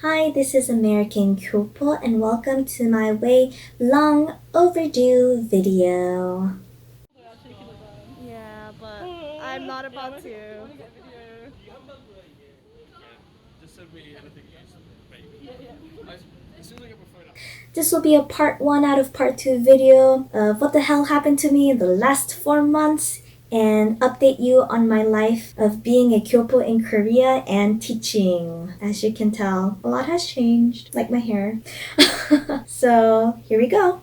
Hi, this is American Gyopo and welcome to my way long overdue video. Yeah, but I'm not about to. This will be a part 1 out of part 2 video of what the hell happened to me in the last 4 months and update you on my life of being a Gyopo in Korea and teaching. As you can tell, a lot has changed, like my hair. So here we go.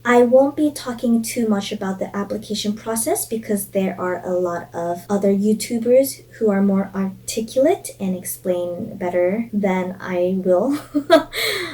I won't be talking too much about the application process because there are a lot of other YouTubers who are more articulate and explain better than I will.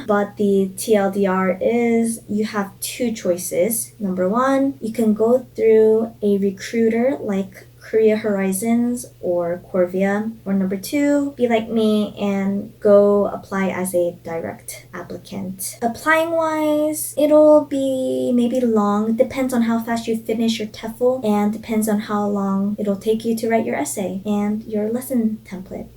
But the TLDR is you have two choices. Number one, you can go through a recruiter like Korea Horizons or Corvia. Or number two, be like me and go apply as a direct applicant. Applying wise, it'll be maybe long. Depends on how fast you finish your TEFL and depends on how long it'll take you to write your essay and your lesson template,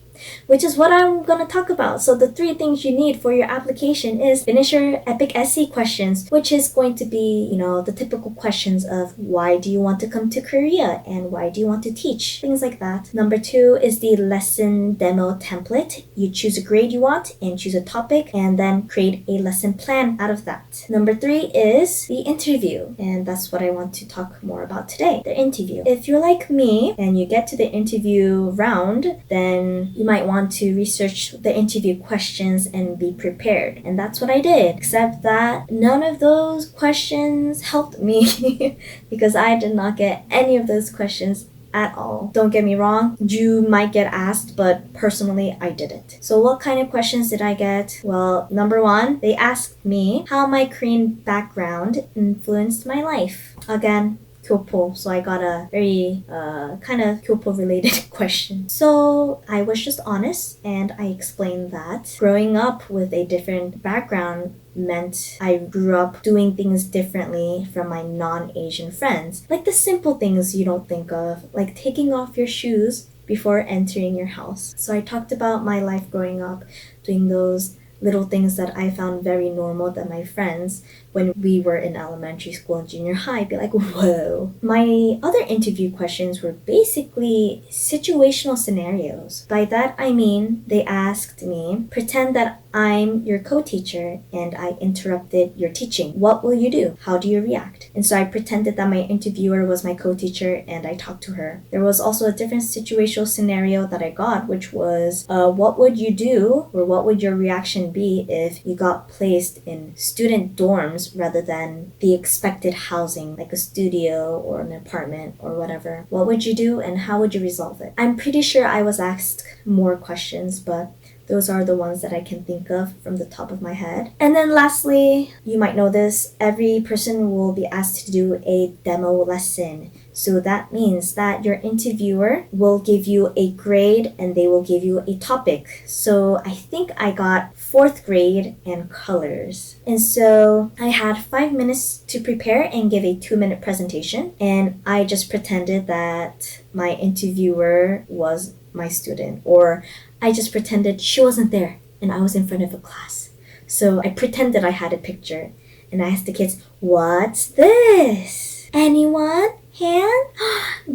which is what I'm gonna talk about. So the three things you need for your application is finish your Epik SC questions, which is going to be, the typical questions of why do you want to come to Korea and why do you want to teach, things like that. Number two is the lesson demo template. You choose a grade you want and choose a topic and then create a lesson plan out of that. Number three is the interview, and that's what I want to talk more about today, the interview. If you're like me and you get to the interview round, then you might want to research the interview questions and be prepared. And that's what I did, except that none of those questions helped me because I did not get any of those questions at all. Don't get me wrong, you might get asked, but personally I didn't. So what kind of questions did I get? Well, number one, they asked me how my Korean background influenced my life. Again, Gyopo, so I got a very kind of Gyopo related question. So I was just honest and I explained that growing up with a different background meant I grew up doing things differently from my non-Asian friends. Like the simple things you don't think of, like taking off your shoes before entering your house. So I talked about my life growing up, doing those little things that I found very normal that my friends, when we were in elementary school and junior high, be like, whoa. My other interview questions were basically situational scenarios. By that I mean they asked me, pretend that I'm your co-teacher and I interrupted your teaching. What will you do? How do you react? And so I pretended that my interviewer was my co-teacher and I talked to her. There was also a different situational scenario that I got, which was, what would you do or what would your reaction be if you got placed in student dorms rather than the expected housing, like a studio or an apartment or whatever? What would you do and how would you resolve it? I'm pretty sure I was asked more questions, but those are the ones that I can think of from the top of my head. And then lastly, you might know this, every person will be asked to do a demo lesson. So that means that your interviewer will give you a grade and they will give you a topic. So I think I got 4th grade and colors. And so I had 5 minutes to prepare and give a 2-minute presentation. And I just pretended that my interviewer was my student, or I just pretended she wasn't there and I was in front of a class. So I pretended I had a picture and I asked the kids, what's this? Anyone? Hand?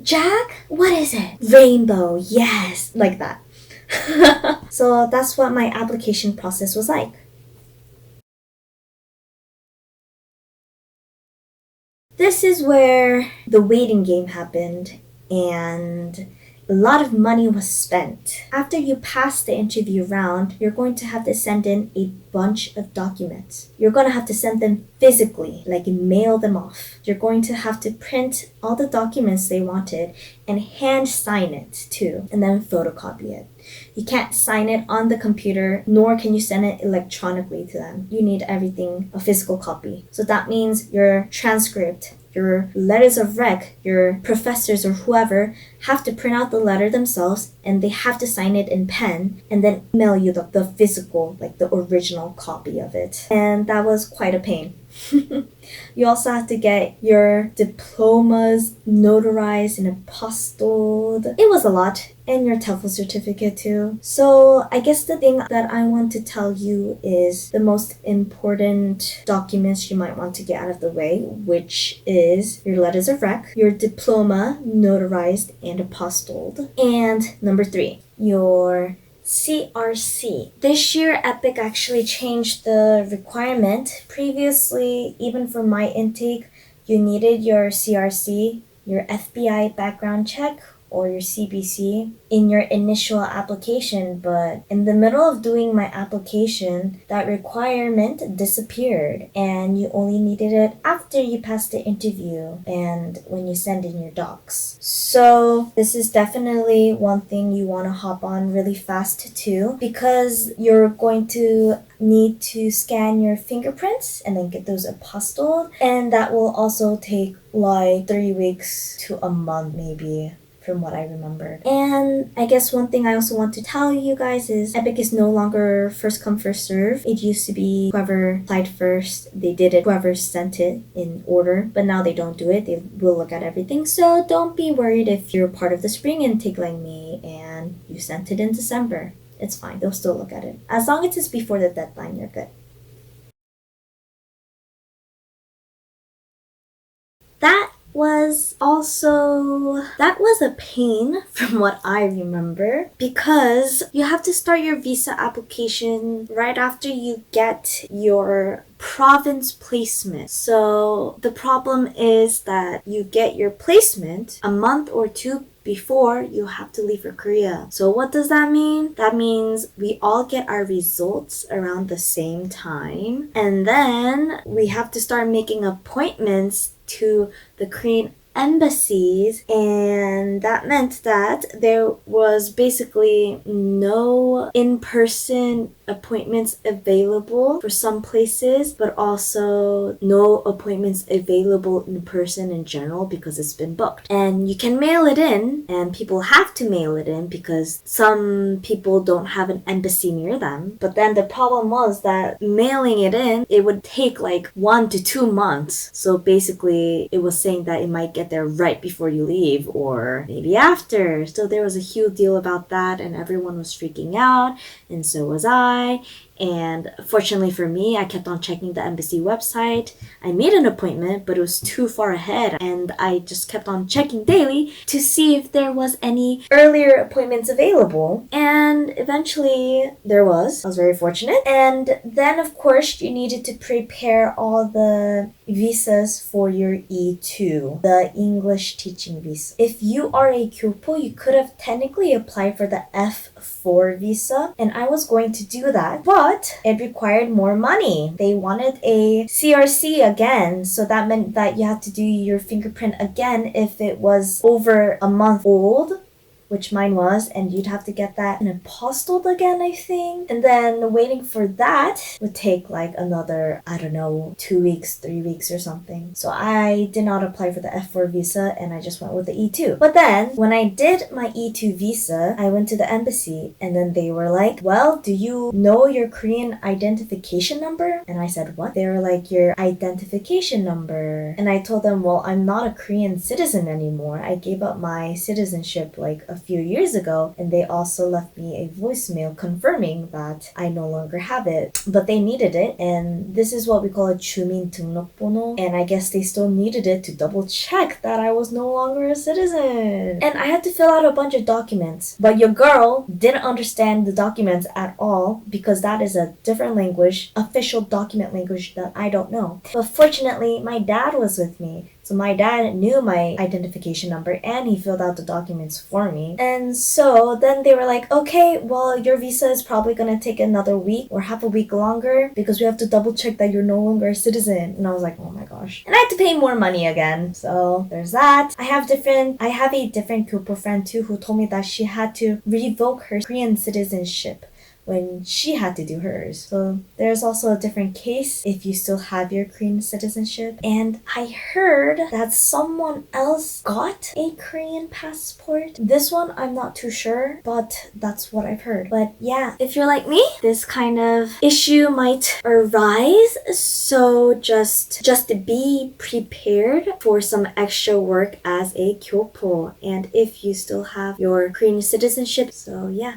Jack? What is it? Rainbow, yes, like that. So that's what my application process was like. This is where the waiting game happened and a lot of money was spent. After you pass the interview round, you're going to have to send in a bunch of documents. You're going to have to send them physically, like mail them off. You're going to have to print all the documents they wanted and hand sign it too, and then photocopy it. You can't sign it on the computer, nor can you send it electronically to them. You need everything a physical copy. So that means your transcript, your letters of rec, your professors or whoever have to print out the letter themselves and they have to sign it in pen and then email you the physical, like the original copy of it. And that was quite a pain. You also have to get your diplomas notarized and apostilled. It was a lot. And your TOEFL certificate too. So I guess the thing that I want to tell you is the most important documents you might want to get out of the way, which is your letters of rec, your diploma notarized and apostilled, and number 3, your CRC. This year, Epik actually changed the requirement. Previously, even for my intake, you needed your CRC, your FBI background check, or your CBC in your initial application, but in the middle of doing my application, that requirement disappeared and you only needed it after you passed the interview and when you send in your docs. So this is definitely one thing you want to hop on really fast too, because you're going to need to scan your fingerprints and then get those apostilled, and that will also take like 3 weeks to a month maybe, from what I remembered. And I guess one thing I also want to tell you guys is Epik is no longer first come first serve. It used to be whoever applied first, they did it, whoever sent it in order, but now they don't do it. They will look at everything. So don't be worried if you're part of the spring intake like me and you sent it in December. It's fine, they'll still look at it. As long as it's before the deadline, you're good. That was a pain from what I remember, because you have to start your visa application right after you get your province placement. So the problem is that you get your placement a month or two before you have to leave for Korea. So what does that mean? That means we all get our results around the same time, and then we have to start making appointments to the Korean embassies, and that meant that there was basically no in-person appointments available for some places, but also no appointments available in person in general because it's been booked. And you can mail it in, and people have to mail it in because some people don't have an embassy near them. But then the problem was that mailing it in, it would take like 1 to 2 months. So basically it was saying that it might get there right before you leave or maybe after. So there was a huge deal about that, and everyone was freaking out, and so was I. And fortunately for me, I kept on checking the embassy website. I made an appointment, but it was too far ahead, and I just kept on checking daily to see if there was any earlier appointments available. And eventually there was. I was very fortunate. And then of course you needed to prepare all the visas for your E2, the English teaching visa. If you are a Gyopo, you could have technically applied for the F4 visa, and I was going to do that, but it required more money. They wanted a CRC again, so that meant that you had to do your fingerprint again if it was over a month old, which mine was, and you'd have to get that and apostilled again, I think. And then waiting for that would take like another, 2 weeks, 3 weeks or something. So I did not apply for the F4 visa, and I just went with the E2. But then when I did my E2 visa, I went to the embassy, and then they were like, well, do you know your Korean identification number? And I said, what? They were like, your identification number. And I told them, well, I'm not a Korean citizen anymore. I gave up my citizenship like a few years ago, and they also left me a voicemail confirming that I no longer have it, but they needed it, and this is what we call a 주민 등록번호, and I guess they still needed it to double check that I was no longer a citizen. And I had to fill out a bunch of documents, but your girl didn't understand the documents at all because that is a different language, official document language that I don't know. But fortunately, my dad was with me. So my dad knew my identification number, and he filled out the documents for me. And so then they were like, okay, well, your visa is probably going to take another week or half a week longer because we have to double check that you're no longer a citizen. And I was like, oh my gosh. And I had to pay more money again. So there's that. I have a different Gyopo friend too who told me that she had to revoke her Korean citizenship when she had to do hers. So there's also a different case if you still have your Korean citizenship. And I heard that someone else got a Korean passport. This one I'm not too sure, but that's what I've heard. But yeah, if you're like me, this kind of issue might arise. So just be prepared for some extra work as a Gyopo. And if you still have your Korean citizenship, so yeah.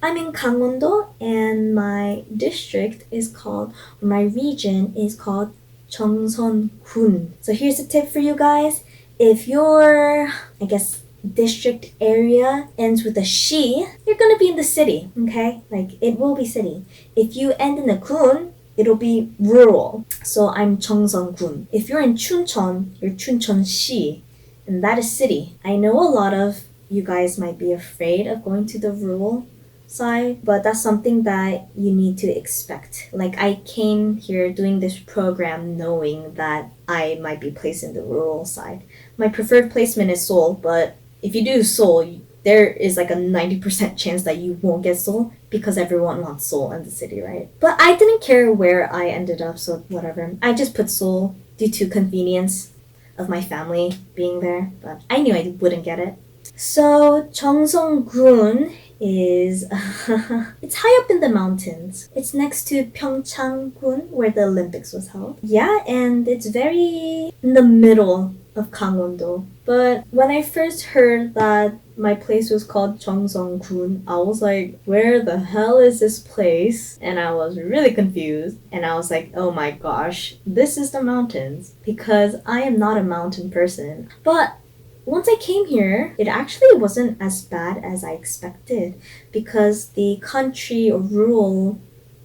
I'm in Gangwondo and my district is called, or my region is called Cheongseon-gun. So here's a tip for you guys. If your, I guess, district area ends with a she, you're gonna be in the city, okay? Like, it will be city. If you end in a gun, it'll be rural. So I'm Cheongseon-gun. If you're in Chuncheon, you're Chuncheon-si, and that is city. I know a lot of you guys might be afraid of going to the rural side, but that's something that you need to expect. Like, I came here doing this program knowing that I might be placed in the rural side. My preferred placement is Seoul, but if you do Seoul, there is like a 90% chance that you won't get Seoul because everyone wants Seoul in the city, right? But I didn't care where I ended up, so whatever. I just put Seoul due to convenience of my family being there, but I knew I wouldn't get it. So Cheongseon-gun is it's high up in the mountains. It's next to Pyeongchang-gun where the Olympics was held. Yeah, and it's very in the middle of Gangwondo. But when I first heard that my place was called Cheongseon-gun, I was like, where the hell is this place? And I was really confused. And I was like, oh my gosh, this is the mountains. Because I am not a mountain person. But once I came here, it actually wasn't as bad as I expected because the country or rural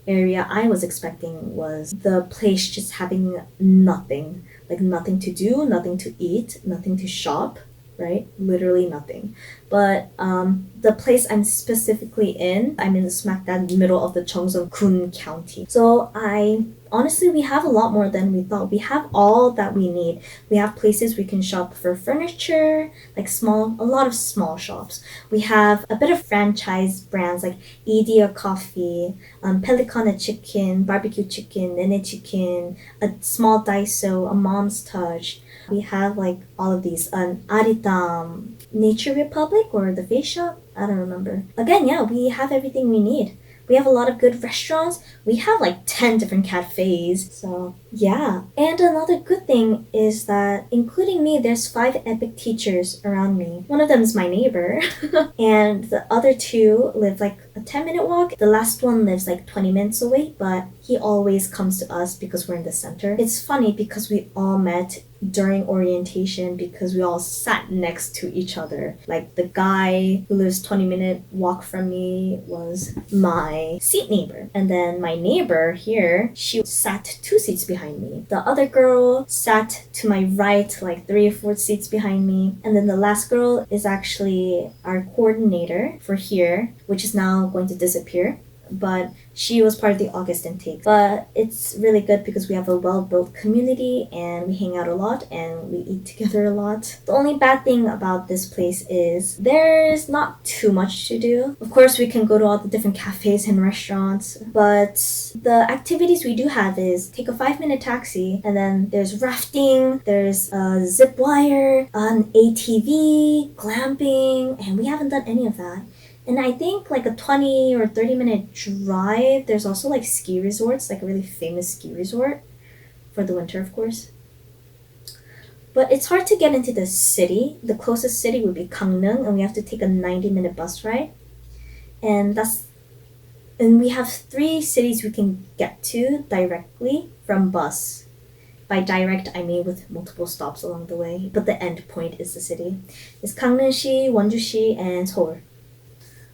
area I was expecting was the place just having nothing. Like nothing to do, nothing to eat, nothing to shop, right? Literally nothing. But the place I'm specifically in, I'm in the smack dab middle of the Cheongseon-gun County. So honestly, we have a lot more than we thought. We have all that we need. We have places we can shop for furniture, like a lot of small shops. We have a bit of franchise brands like Edia Coffee, Pelicana Chicken, Barbecue Chicken, Nene Chicken, a small Daiso, a Mom's Touch. We have like all of these, Aritam, Nature Republic or the Face Shop. I don't remember. Again, yeah, we have everything we need. We have a lot of good restaurants. We have like 10 different cafes. So, yeah. And another good thing is that, including me, there's 5 Epik teachers around me. One of them is my neighbor. And the other 2 live like a 10-minute walk. The last one lives like 20 minutes away, but he always comes to us because we're in the center. It's funny because we all met during orientation because we all sat next to each other. Like the guy who lives 20-minute walk from me was my seat neighbor. And then my neighbor here, she sat 2 seats behind me. The other girl sat to my right, like 3 or 4 seats behind me. And then the last girl is actually our coordinator for here, which is now going to disappear. But she was part of the August intake. But it's really good because we have a well-built community and we hang out a lot and we eat together a lot. The only bad thing about this place is there's not too much to do. Of course, we can go to all the different cafes and restaurants, but the activities we do have is take a 5-minute taxi and then there's rafting, there's a zip wire, an ATV, glamping, and we haven't done any of that. And I think like a 20 or 30-minute drive, there's also like ski resorts, like a really famous ski resort for the winter, of course. But it's hard to get into the city. The closest city would be Gangneung, and we have to take a 90-minute bus ride. And we have 3 cities we can get to directly from bus. By direct, I mean with multiple stops along the way, but the end point is the city. It's Gangneung-si, Wonju-si, and Seoul.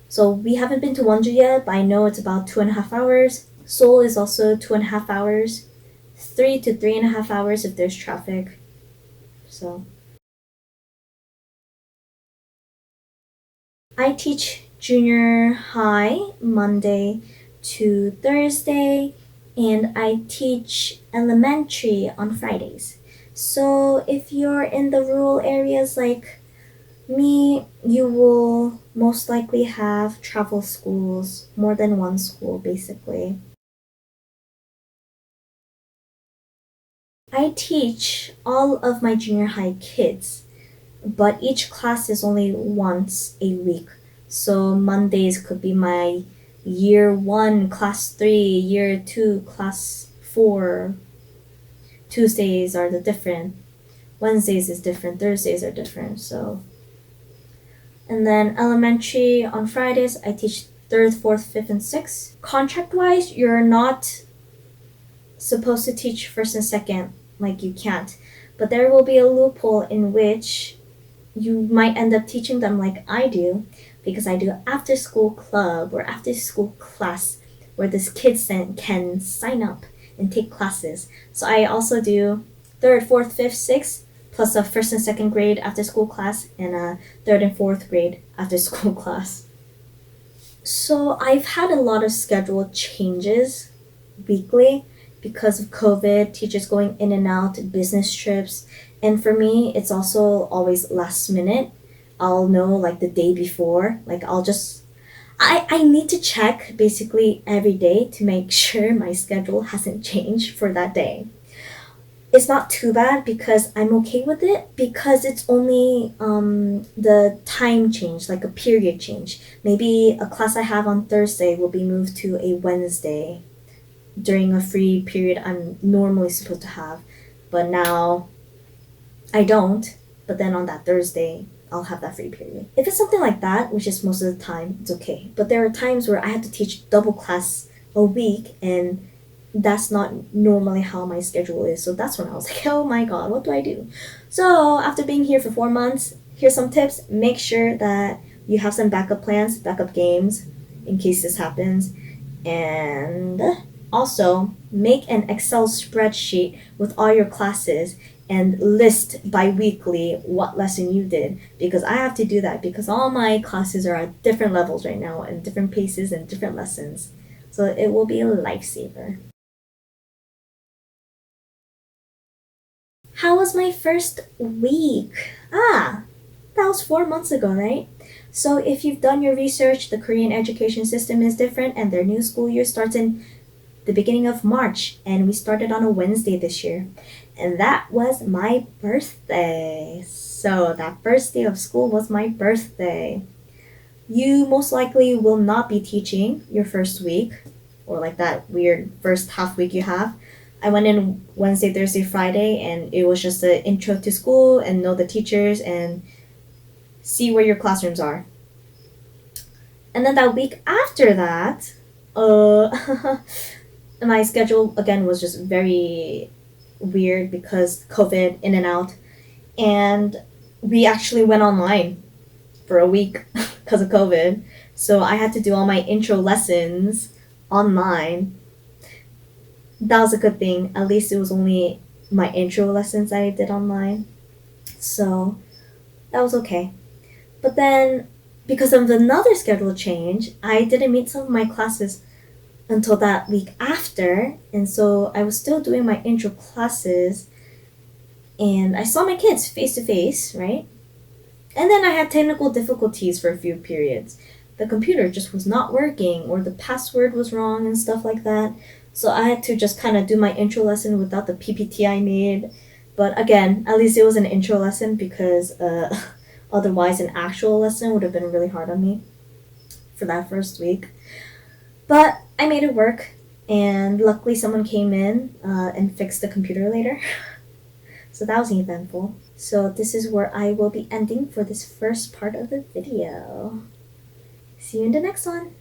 So we haven't been to Wonju yet, but I know it's about 2.5 hours. Seoul is also 2.5 hours. 3 to 3.5 hours if there's traffic. So I teach junior high Monday to Thursday, and I teach elementary on Fridays. So if you're in the rural areas like Me, you will most likely have travel schools, more than one school basically. I teach all of my junior high kids, but each class is only once a week. So Mondays could be my year 1 class 3, year 2 class 4. Tuesdays are the different. Wednesdays is different, Thursdays are different. So, and then elementary on Fridays I teach 3rd, 4th, 5th and 6th. Contract wise, you're not supposed to teach 1st and 2nd, like you can't. But there will be a loophole in which you might end up teaching them like I do, because I do after school club or after school class where this kids can sign up and take classes. So I also do 3rd, 4th, 5th, 6th plus a 1st and 2nd grade after school class and a 3rd and 4th grade after school class. So I've had a lot of schedule changes weekly because of COVID, teachers going in and out, business trips. And for me, it's also always last minute. I'll know like the day before. Like I need to check basically every day to make sure my schedule hasn't changed for that day. It's not too bad because I'm okay with it because it's only the time change, like a period change. Maybe a class I have on Thursday will be moved to a Wednesday during a free period I'm normally supposed to have. But now I don't. But then on that Thursday, I'll have that free period. If it's something like that, which is most of the time, it's okay. But there are times where I have to teach double class a week, and that's not normally how my schedule is. So that's when I was like, oh my god, what do I do? So after being here for 4 months, here's some tips. Make sure that you have some backup plans, backup games in case this happens. And also, make an Excel spreadsheet with all your classes and list bi-weekly what lesson you did, because I have to do that because all my classes are at different levels right now and different paces and different lessons. So it will be a lifesaver. How was my first week? That was 4 months ago, right? So if you've done your research, the Korean education system is different and their new school year starts in the beginning of March, and we started on a Wednesday this year. And that was my birthday. So that first day of school was my birthday. You most likely will not be teaching your first week, or like that weird first half week you have. I went in Wednesday, Thursday, Friday, and it was just an intro to school and know the teachers and see where your classrooms are. And then that week after that, my schedule again was just very weird because COVID in and out, and we actually went online for a week because of COVID. So I had to do all my intro lessons online. That was a good thing. At least it was only my intro lessons I did online. So that was okay. But then, because of another schedule change, I didn't meet some of my classes until that week after. And so I was still doing my intro classes. And I saw my kids face to face, right? And then I had technical difficulties for a few periods. The computer just was not working, or the password was wrong and stuff like that. So I had to just kind of do my intro lesson without the PPT I made. But again, at least it was an intro lesson because otherwise an actual lesson would have been really hard on me for that first week. But I made it work, and luckily someone came in and fixed the computer later. So that was eventful. So this is where I will be ending for this first part of the video. See you in the next one.